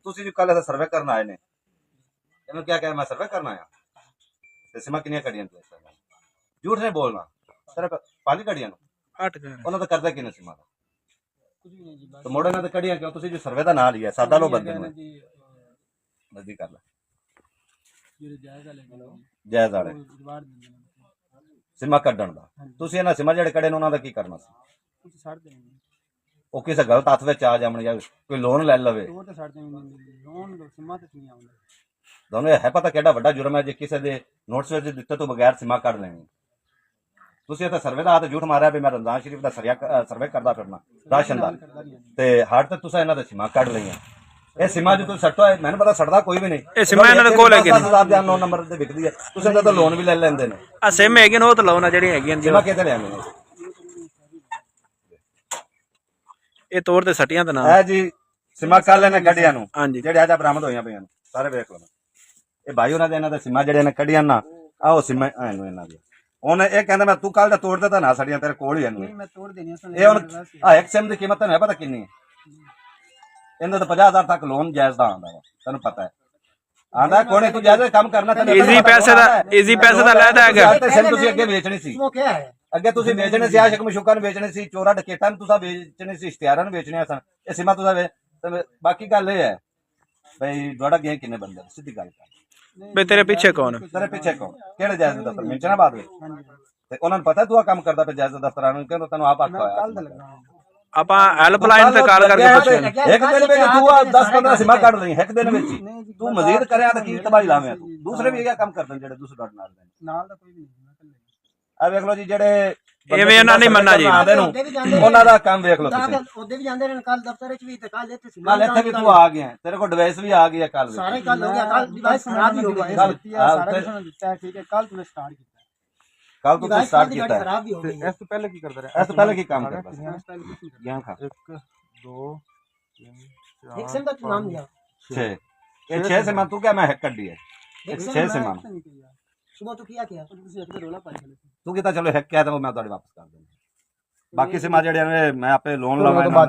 ਤੁਸੀਂ ਜੋ ਕੱਲ ਸਰਵੇ ਕਰਨ ਆਏ ਨੇ ਇਹਨੂੰ क्या कहा मैं सर्वे करना आया ਤੇ ਸਿਮਾ ਕਿੰਨੀਆਂ ਕੱਢੀਆਂ ਤੂੰ ਝੂਠ ਨਹੀਂ ਬੋਲਣਾ ਸਿਰਫ 5 ਕੱਢੀਆਂ ਨੂੰ 8 ਕਰ ਉਹਨਾਂ ਦਾ ਕਰਦਾ ਕਿੰਨੇ ਸਿਮਾ ਦਾ ਤੇ ਮੋੜੇ ਨਾਲ ਤਾਂ ਕੱਢੀਆਂ ਕਿਉਂ ਤੁਸੀਂ ਜੋ ਸਰਵੇ ਦਾ ਨਾਂ ਲਿਆ ਸਾਦਾ ਲੋ ਬੰਦੇ ਨੂੰ ਨਜ਼ਦੀਕ ਕਰ ਲੈ ਜਾਇਜ਼ ਵਾਲੇ ਸਿਮਾ ਕੱਢਣ ਦਾ ਤੁਸੀਂ ਇਹਨਾਂ ਸਿਮਾ ਜਿਹੜੇ ਕੱਢੇ ਨੇ ਉਹਨਾਂ ਦਾ ਕੀ ਕਰਨਾ ਸੀ ਉਹ ਕਿਸੇ ਗਲਤ ਹੱਥ ਵਿੱਚ ਆ ਜਾਣ ਜਾਂ ਕੋਈ ਲੋਨ ਲੈ ਲਵੇ ਤੁਹਾਨੂੰ ਇਹ ਹੈ ਪਤਾ ਕਿਹੜਾ ਵੱਡਾ ਜੁਰਮ ਹੈ ਜੇ ਕਿਸੇ ਦੇ ਨੋਟਿਸ ਵਿੱਚ ਦਿੱਤੇ ਤੋਂ ਬਗੈਰ ਸਿਮਾ ਕੱਢ ਲੈਣੀ ਤੁਸੀਂ ਇੱਥੇ ਸਰਵੇ ਦਾ ਹੱਥ ਝੂਠ ਮਾਰਿਆ ਵੀ ਮੈਂ ਰਮਜ਼ਾਨ ਸ਼ਰੀਫ ਦਾ ਸਰਵੇ ਕਰਦਾ ਫਿਰਨਾ ਰਾਸ਼ਨ ਦਾ ਤੇ ਹੱਟ ਤੇ ਤੁਸੀਂ ਇਹਨਾਂ ਦੇ ਸਿਮਾ ਕੱਢ ਲਈਆਂ ਇਹ ਸਿਮਾ ਜੋ ਤੁਸੀਂ ਸੱਟੋ ਮੈਨੂੰ ਪਤਾ ਸੜਦਾ ਕੋਈ ਵੀ ਨਹੀਂ ਇਹ ਸਿਮਾ ਇਹਨਾਂ ਦੇ ਕੋਲ ਹੈਗੇ ਨੇ 10,000 9 ਨੰਬਰ ਤੇ ਵਿਕਦੀ ਹੈ ਤੁਸੀਂ ਇਹਨਾਂ ਤੋਂ ਲੋਨ ਵੀ ਲੈ ਲੈਂਦੇ ਨੇ ਆ ਸਿਮ ਹੈਗੇ ਨੇ ਉਹ ਤਾਂ ਲਾਉਣਾ ਜਿਹੜੀਆਂ ਹੈਗੀਆਂ ਸਿਮਾ ਕਿੱਥੇ ਲਿਆਂਦੇ ਨੇ ਇਹ ਤੌਰ ਤੇ ਸਟੀਆਂ ਤਾਂ ਨਾ ਹੈ ਜੀ ਸਿਮਾ ਕੱਢ ਲੈਣੇ ਕੱਢਿਆਂ ਨੂੰ ਹਾਂਜੀ ਜਿਹੜੇ ਅੱਜ ਬਰਾਮਦ ਹੋਈਆਂ ਪਈਆਂ ਨੇ ਸਾਰੇ ਵੇਖ ਲਓ ਇਹ ਭਾਈ ਉਹਨਾਂ ਦੇ ਇਹਨਾਂ ਦੇ ਸਿਮਾ ਜਿਹੜੇ ਨੇ ਕੱਢੀਆਂ ਨਾ ਆਓ ਸਿਮਾ ਇਹਨੂੰ ਇਹਨਾਂ ਦੀ ਹੁਣ ਇਹ ਕਹਿੰਦਾ ਮੈਂ ਤੂੰ ਕੱਲ ਦਾ ਤੋੜ ਦਿੱਤਾ ਨਾ ਸਾਡੀਆਂ ਤੇਰੇ ਕੋਲ ਹੀ ਇਹਨੂੰ ਮੈਂ ਤੋੜ ਦੇਣੀਆਂ ਇਹ ਹੁਣ ਇੱਕ ਸਿਮ ਦੀ ਕੀਮਤ ਤੈਨੂੰ ਪਤਾ ਕਿੰਨੀ ਹੈ ਇਹਨਾਂ ਦਾ 50,000 ਤੱਕ ਲੋਨ ਜਾਇਜ਼ ਦਾ ਆਉਂਦਾ ਤੈਨੂੰ ਪਤਾ ਹੈ ਆਂਦਾ ਕੋਣੇ ਤੂੰ ਜਾਇਜ਼ ਕੰਮ ਕਰਨਾ ਤੈਨੂੰ ਈਜ਼ੀ ਪੈਸੇ ਦਾ ਲੈਦਾ ਹੈਗਾ ਤੇ ਸਿਮ ਤੁਸੀਂ ਅੱਗੇ ਵੇਚਣੀ ਸੀ ਅੱਗੇ ਤੁਸੀਂ ਵੇਚਣੇ ਸੀ ਆਸ਼ਕ ਮਸ਼ੂਕਾਂ ਨੂੰ ਵੇਚਣੇ ਸੀ ਚੋਰਾ ਡਕੇਟਾਂ ਨੂੰ ਤੁਸੀਂ ਵੇਚਣੇ ਸੀ ਇਸ਼ਤਿਹਾਰਾਂ ਨੂੰ ਵੇਚਣੇ ਸਨ ਇਹ ਸਿਮਾ ਤੁਸੀਂ ਬਾਕੀ ਗੱਲ ਇਹ ਹੈ ਬਈ ਤੁਹਾਡਾ ਗਏ ਕਿੰਨੇ ਬੰਦੇ ਸਿੱਧੀ ਗੱਲ ਕਰ ਬਈ ਤੇਰੇ ਪਿੱਛੇ ਕੌਣ ਤੇਰੇ ਪਿੱਛੇ ਕੌਣ ਕਿਹੜੇ ਜਾਇਜ਼ ਦਫ਼ਤਰ ਮਿੰਚਨਾਬਾਦ ਵਿੱਚ ਤੇ ਉਹਨਾਂ ਨੂੰ ਪਤਾ ਤੂੰ ਆ ਕੰਮ ਕਰਦਾ ਪਿਆ ਜਾਇਜ਼ ਦਫ਼ਤਰਾਂ ਨੂੰ ਕਹਿੰਦਾ ਤੈਨੂੰ ਆਪ ਆਖਿਆ ਹੋਇਆ ਆਪਾਂ ਹੈਲਪਲਾਈਨ ਤੇ ਕਾਲ ਕਰਕੇ ਪੁੱਛਿਆ ਇੱਕ ਦਿਨ ਵਿੱਚ ਤੂੰ 10-15 ਸਿਮਾ ਕੱਢ ਲਈ ਇੱਕ ਦਿਨ ਵਿੱਚ ਤੂੰ ਮਜ਼ੀਦ ਕਰਿਆ ਤਾਂ ਕੀ ਤਬਾਹੀ ਲਾਵੇਂ ਤੂੰ ਦੂਸਰੇ ਵੀ ਇਹ ਕੰਮ ਕਰਦੇ ਜਿਹੜੇ ਦੂਸਰੇ ਡਾਟ ਨਾਲ ਦਾ ਕੋਈ ਵੀ ਨਹੀਂ ਆ ਵੇਖ ਲਓ ਜੀ ਜਿਹੜੇ ਐਵੇਂ ਇਹਨਾਂ ਨਹੀਂ ਮੰਨਣਾ ਜੀ ਉਹਨਾਂ ਦਾ ਕੰਮ ਵੇਖ ਲਓ ਤੁਸੀਂ ਉਹਦੇ ਵੀ ਜਾਂਦੇ ਨੇ ਕੱਲ ਦਫ਼ਤਰ ਵਿੱਚ ਵੀ ਤੇ ਕੱਲ ਇੱਥੇ ਸੀ ਕੱਲ ਇੱਥੇ ਵੀ ਤੂੰ ਆ ਗਿਆ ਤੇਰੇ ਕੋਲ ਡਿਵਾਈਸ ਵੀ ਆ ਗਿਆ ਕੱਲ ਸਾਰੇ ਕੱਲ ਹੋ ਗਿਆ ਕੱਲ ਡਿਵਾਈਸ ਖਰਾਬ ਹੀ ਹੋ ਗਿਆ ਸਾਰਾ ਕੁਝ ਦਿੱਤਾ ਠੀਕ ਹੈ ਕੱਲ ਤੂੰ ਸਟਾਰਟ ਕੀਤਾ ਕੱਲ ਤੂੰ ਸਟਾਰਟ ਕੀਤਾ ਖਰਾਬ ਵੀ ਹੋ ਗਈ ਇਸ ਤੋਂ ਪਹਿਲੇ ਕੀ ਕਰਦਾ ਰਿਹਾ ਇਸ ਤੋਂ ਪਹਿਲੇ ਕੀ ਕੰਮ ਕਰਦਾ ਸੀ ਗਿਆ ਖਾ 1 2 3 ਇੱਕ ਸਿਮ ਦਾ ਨਾਮ ਲਿਆ 6 ਇਹ 6 ਸਿਮਾਂ ਤੂੰ ਕਿਹਾ ਮੈਂ ਹੈਕ ਕੱਢੀ ਹੈ 6 ਸਿਮਾਂ ਸੁਬਹ ਤੋਂ ਕੀ ਤੁਸੀਂ ਇੱਕ ਰੋਲਾ ਪਾਈ ਤੂੰ ਕਿਤਾ ਚਲੋ ਹੈਕ ਕਿਹਾ ਤਾਂ ਮੈਂ ਤੁਹਾਡੇ ਵਾਪਸ ਕਰ ਦਿੰਦਾ ਬਾਕੀ ਸਿਮਾਂ ਜਿਹੜੇ ਨੇ ਮੈਂ ਆਪੇ ਲੋਨ ਲਵਾਂਗਾ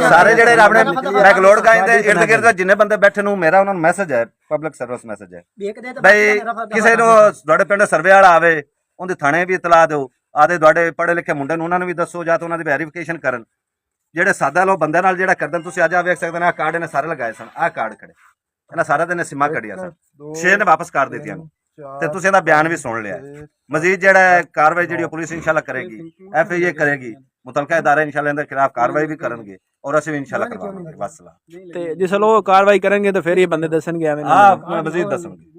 ਸਾਰੇ ਜਿਹੜੇ ਆਪਣੇ ਮੈਕਲੋਡ ਗਾਇਨ ਦੇ ਇਰਦ ਗਿਰਦ ਜਿੰਨੇ ਬੰਦੇ ਬੈਠੇ ਨੂੰ ਮੇਰਾ ਉਹਨਾਂ ਨੂੰ ਮੈਸੇਜ ਹੈ ਪਬਲਿਕ ਸਰਵਿਸ ਮੈਸੇਜ ਹੈ ਬਈ ਕਿਸੇ ਨੂੰ ਤੁਹਾਡੇ ਪਿੰਡ ਸਰਵੇ ਵਾਲਾ ਆਵੇ ਉਹਦੇ ਥਾਣੇ ਵੀ ਇਤਲਾਹ ਦਿਓ ਆਦੇ ਤੁਹਾਡੇ ਪੜ੍ਹੇ ਲਿਖੇ ਮੁੰਡੇ ਨੂੰ ਉਹਨਾਂ ਨੂੰ ਵੀ ਦੱਸੋ ਜਾਂ ਤਾਂ ਉਹਨਾਂ ਦੀ ਵੈਰੀਫਿਕੇਸ਼ਨ ਕਰਨ ਜਿਹੜੇ ਸਾਦਾ ਲੋ ਬੰਦੇ ਨਾਲ ਜਿਹੜਾ ਕਰਦੇ ਤੁਸੀਂ ਅੱਜ ਆ ਵੇਖ ਸਕਦੇ ਨੇ ਆ ਕਾਰਡ ਇਹਨੇ ਸਾਰੇ ਲਗਾਏ ਸਨ ਆ ਕਾਰਡ ਖੜੇ ਇਹਨਾਂ ਸਾਰਿਆਂ ਦੇ ਨੇ ਸਿਮਾਂ ਕੱਢੀਆਂ ਸਨ 6 ਨੇ ਵਾਪਸ ਕਰ ਦਿੱਤੀਆਂ ਤੇ ਤੁਸੀਂ ਇਹਦਾ ਬਿਆਨ ਵੀ ਸੁਣ ਲਿਆ ਮਜ਼ੀਦ ਜਿਹੜਾ ਕਾਰਵਾਈ ਜਿਹੜੀ ਪੁਲਿਸ ਇਨਸ਼ਾਅੱਲਾ ਕਰੇਗੀ FIA ਕਰੇਗੀ ਮੁਤਲਕਾ ਇਦਾਰੇ ਇਨਸ਼ਾਅੱਲਾ ਇਹਦੇ ਖਿਲਾਫ ਕਾਰਵਾਈ ਵੀ ਕਰਨਗੇ ਔਰ ਅਸੀਂ ਵੀ ਇਨਸ਼ਾਅੱਲਾ ਕਰਵਾਵਾਂਗੇ ਬਸ ਤੇ ਜਿਸ ਲੋ ਕਾਰਵਾਈ ਕਰਨਗੇ ਤਾਂ ਫਿਰ ਇਹ ਬੰਦੇ ਦੱਸਣਗੇ ਐਵੇਂ ਹਾਂ ਮਜ਼ੀਦ ਦੱਸਣਗੇ